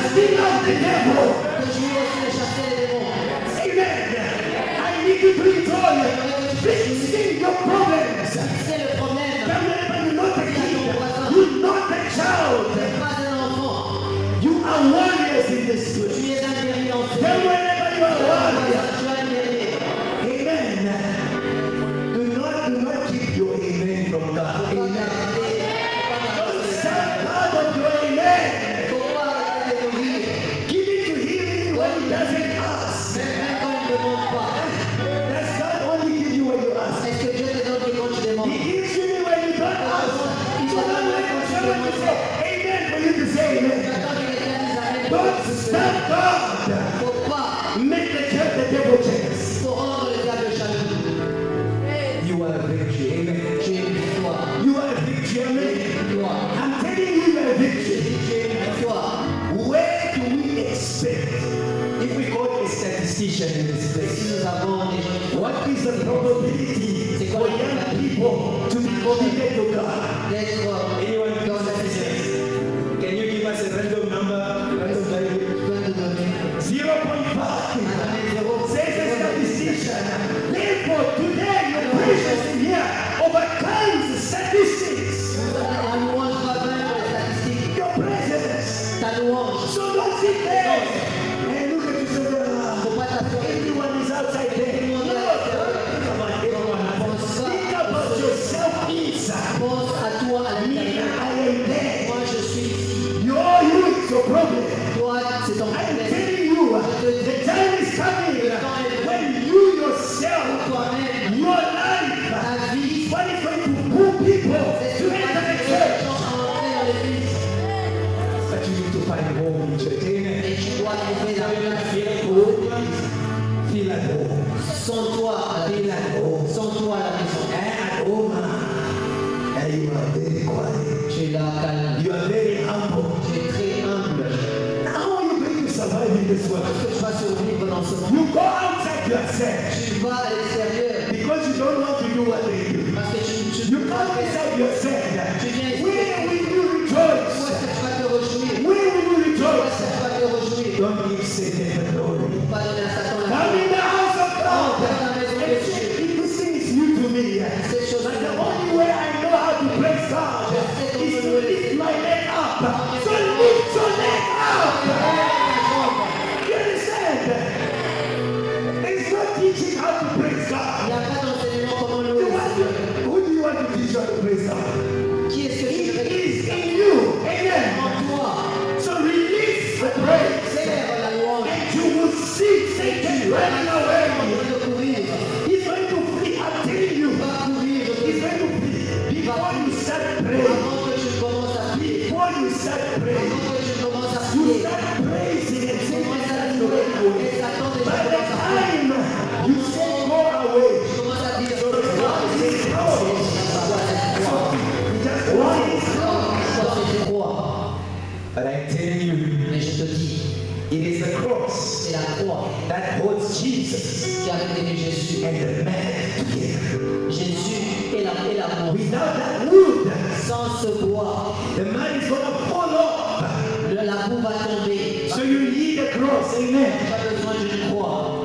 casting out the devil. Que je lui aussi de chasser les démons. Amen. I need you to enjoy fixing your problems. C'est le problème. Remember, you're not a kid. You're not a child. Tu n'es pas un enfant. You are warriors in this Tu place. es un guerrier en ce Then moment. whenever you are warrior, Tu es un guerrier. amen. Do not keep your amen from God. Amen. Don't stand out of your amen. Pourquoi arrêter de mourir? Give it to him when he doesn't ask. Même quand il ne demande pas. Does God only give you when you ask? Est-ce que Dieu te donne que quand tu demandes? He gives you when you don't ask. So don't wait for someone to say amen for you to say amen. Quand quelqu'un dit amen, Don't stand God. faut pas. Make the devil jealous. Faut rendre le diable jaloux. You are a victory. Amen. Tu es une victoire. You are a victory. Amen. Victoire. I'm telling you, you are a victory. Tu es une victoire. Where do we expect if we got a statistician in this Si place? nous avons des gens qui What is the probability for young people to be committed to God? d'être Anyone dans got la statistics? Can you give us a random number? Random value? peut te donner 0.5. un Says the statistician. Therefore, today your presence in here overcomes the statistics. La louange va vaincre les statistiques. Your presence. Ta louange. So don't sit there and look at yourself. Faut pas t'assurer. Everyone is outside there. No, think about everyone. Think about yourself inside. Pense à toi à Me, l'intérieur. I am there. Moi je suis ici. You is your problem. Toi c'est ton I am problème. telling you, the time is coming when you yourself, Toi-même. your life, Ta vie. is going to pull people C'est to ce enter the qui church. gens à entrer dans l'église. But you need to find a home in church. Amen. Et tu dois trouver la place. Feel at home. Sans-toi à la maison. Sans-toi à la maison. At home. And you are very quiet. Tu es là calme. You are very humble. Tu es très humble. How are you going to survive in this world? Est-ce que tu vas survivre dans ce monde? You go outside yourself Tu vas à l'extérieur because you don't want to do what they do. parce que tu You peux go pas faire. inside yourself. Tu viens ici. Where will you Où rejoice? est-ce que tu vas te réjouir? Where will you Où est-ce rejoice? que tu vas te réjouir? Don't give Satan the glory. Pas donner à Satan la Come in gloire. the house of God. Dans la maison de And Dieu. if this thing is new to me, Cette chose but the only way I know how to praise God is to lift my leg up. So lift your leg up. You understand? There's no teaching how to praise Il God. n'y a pas d'enseignement comment You louer. want to- Who do you want to teach how to praise God? Qui est-ce que tu It veux is in you. Amen. en toi? So release the praise. Seigneur, la louange. And you will see Satan running away. De courir. He's going to flee. I'm telling you. Va courir. He's going to flee. Before you start praying. Avant que tu commences à prier. Before you start praying. Avant que tu commences à You prier. start praising and Satan Commence à starts louer. running away. Et Satan déjà By the commence à prier. time you say go away, Commence à dire. the God says no. You just rise. But I tell you, Mais je te dis, it is the cross c'est la croix that holds Jesus qui a retenu Jésus. and the man together. Jésus et l'amour. Without that wood, Sans ce bois, the man is going to fall off. la boue va tomber. So you need a cross, Tu amen. as besoin d'une croix.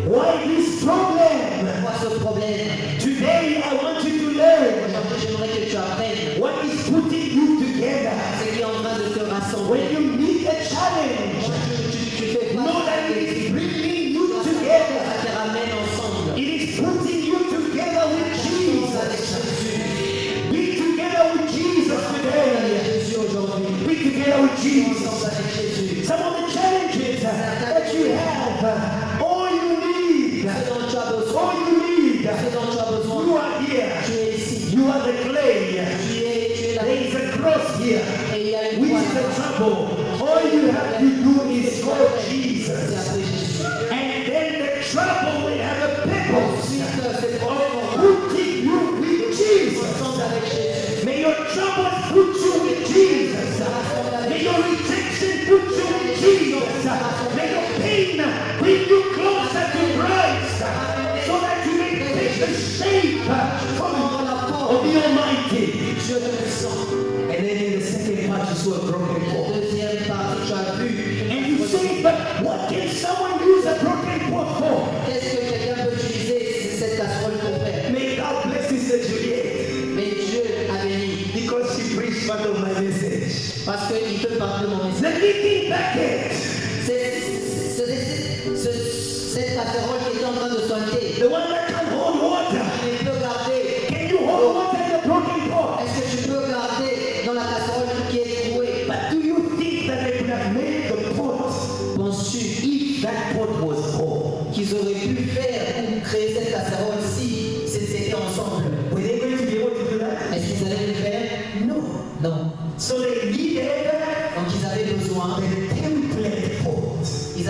Why this problem? Pourquoi ce problème? Today I want you to learn Aujourd'hui, j'aimerais que tu apprennes what is putting you together. ce qui est en train de te When rassembler. you meet a challenge, Tu fais know face that à it des is bringing you ça together. te ramène ensemble. It is putting you together with Avec Jesus. Jésus. Be together with Jesus Avec today. Jésus aujourd'hui. Be together with Jesus. Ensemble avec Jésus. Some of the challenges that you have, all you need, Ce dont tu as besoin. all you need, Ce dont tu as besoin. you are here. Tu es ici. You are the clay. Tu es là. There is a cross here. Et il y a une Which croix. is the trouble? All you have to do is call C'est Jesus. après Jésus. And then the trouble will have a purpose Ensuite, c'est problème of putting you with Jesus. ensemble avec Jésus. May your troubles put you with Jesus. May your rejection put you with Jesus. May your pain bring you closer to Christ so that you may take the shape of the Almighty. Dieu te puissant. And then in the second part, you saw a broken wall. Deuxième partie, tu as vu And part of my message. Parce qu'il fait partie de mon message. The leaking bucket, Cette casserole qui est en train de sauter, the one that can hold water. il peut garder. Can you hold water in a broken pot? Est-ce que tu peux garder dans la casserole qui est trouée? But do you think that they could have made the pot Penses-tu if that pot was whole? qu'ils auraient pu faire ou créer cette casserole si c'était ensemble? Were they going to be able to do that? Est-ce qu'ils allaient le faire? No. Non. So they needed Donc ils avaient besoin, the template pot. ils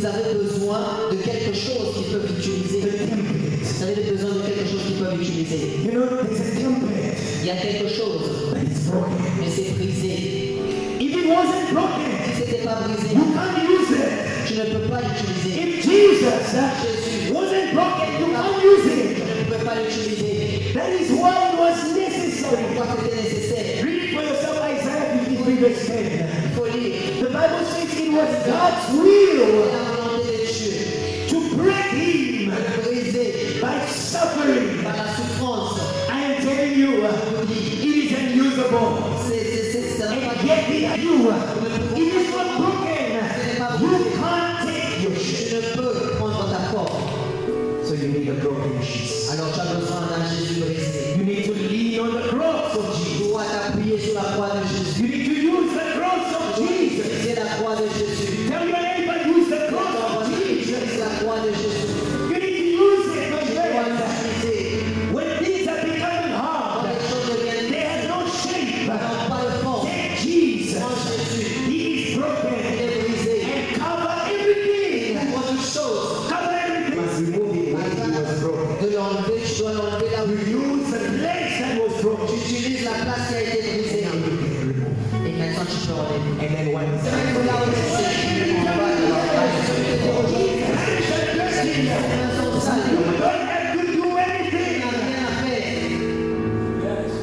avaient besoin de quelque chose qu'ils peuvent utiliser. The template. Ils avaient besoin de quelque chose qu'ils peuvent utiliser. You know, there's a template, Il y a quelque chose, but it's broken. mais c'est brisé. If it wasn't broken, Si c'était pas brisé, you can't use it. tu ne peux pas l'utiliser. If Jesus Jésus wasn't broken, you can't use tu it. ne peux pas l'utiliser. That is why it was necessary. Pourquoi c'était nécessaire? Read it for yourself, Isaiah 53 verse 10. Il faut lire. The Bible says it was God's will La volonté de Dieu, to break him brisé by suffering. par la souffrance, I am telling you, it is unusable. ça n'a pas And yet it is not broken. You can't take your shit. tu ne peux prendre ta force. So you need a broken sheet. Alors tu as besoin d'un Jésus brisé. You need to lean on the cross of Tu Jesus. dois t'appuyer sur la croix de Jésus. You need to use the cross of Jesus. Utiliser la croix de Jésus. Tell your neighbor, use the cross of Jesus. Utilise la croix de Jésus. You need to use it, my Tu dois friend. l'utiliser. When things are becoming Quand hard, les choses deviennent they have no shape. n'ont pas de force. Take Jesus. Prends Jésus. He is Il broken. est brisé. And cover everything. Prends toute chose. Cover everything. Must remove it when it was broken. De l'enlever, tu dois l'enlever là où You use the place that was tu broken. utilises la place qui a été brisée. Now you can remove. Et maintenant tu peux enlever. And then one Là où c'est en bas de la page, tu peux dire aujourd'hui, You don't have to do anything. tu n'as rien à faire.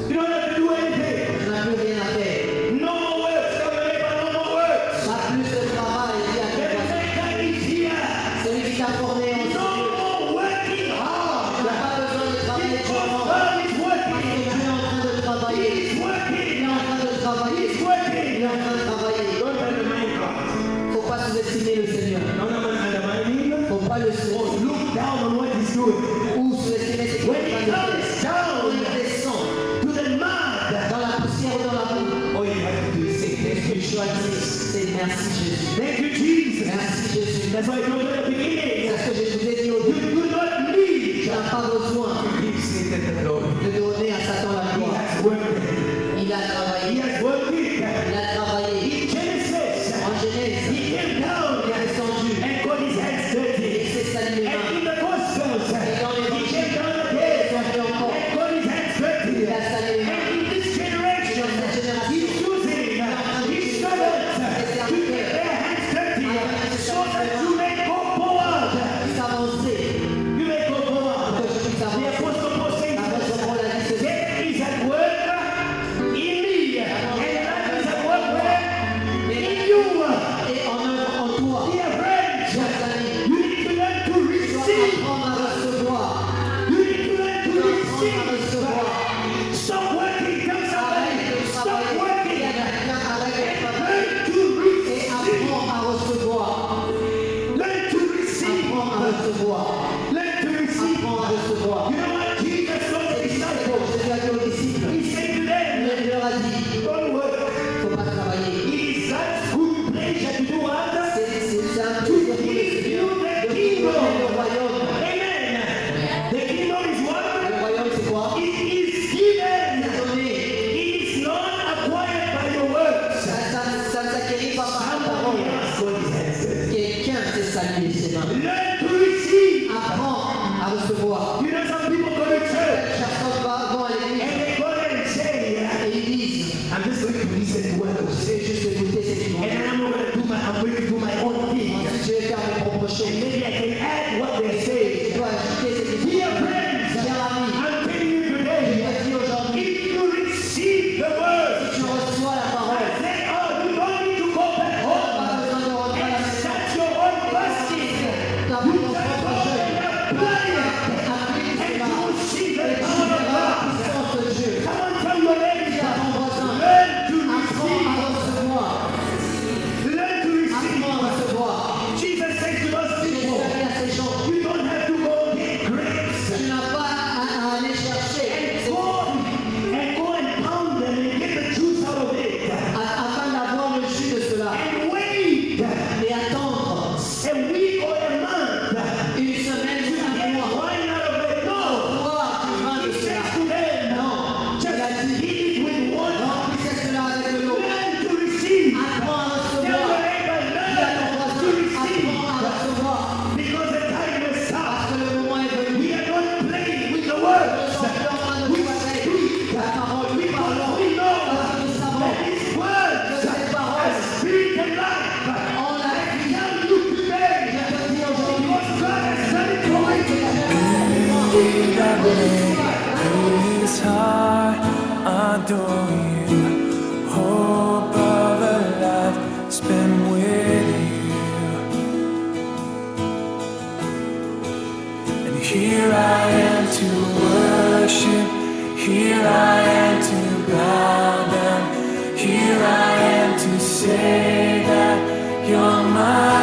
You don't have to do anything. Tu n'as plus rien à faire. No more works. Tell your neighbor, no more works. Pas plus de travail. Dis à The ton voisin, maker is here. celui qui t'a formé en No more working tu hard. n'as pas besoin de travailler Because durement. God is Tu working. es en train de travailler. He is Il working. est en train de travailler. He's Il working. est en train de travailler. Don't undermine God. Faut pas sous-estimer le Seigneur. Don't undermine Him. Faut pas le sous-estimer. Look down on what He's doing. Ou sous-estimer ce qu'il When est en He train de comes faire. Quand il down descend to the mud, dans la poussière ou dans la boue, all you have to do is say, thank you, tu choisis. C'est merci Jésus. thank you, Jesus. Merci Jésus. That's why I told you at the beginning. C'est ce que je vous ai dit au You début. do not need Tu n'as pas besoin to give Satan the glory. de donner à Satan la He gloire. has worked. Il a He travaillé. has worked it. Il a travaillé. In Genesis, En Genèse, He came down il est descendu. and got his hands Il dirty. s'est sali les And mains. in the Gospels, He came down again and got his hands dirty. Il a sali les mains. And in this generation, He's using His servants to get their hands dirty so that you may go forward. Puisse avancer. You may go forward. Que je puisse The avancer. Apostle Paul says, L'apôtre Paul a dit ceci. death is at work in me, and life is at work where? In you. Et en œuvre en toi. Dear friends, Chers amis, you need to learn to tu dois receive. apprendre à recevoir. You need to learn Tu to dois apprendre à receive. recevoir. Stop adore you. Hope of a life spent with you. And here I am to worship. Here I am to bow down. Here I am to say that you're mine.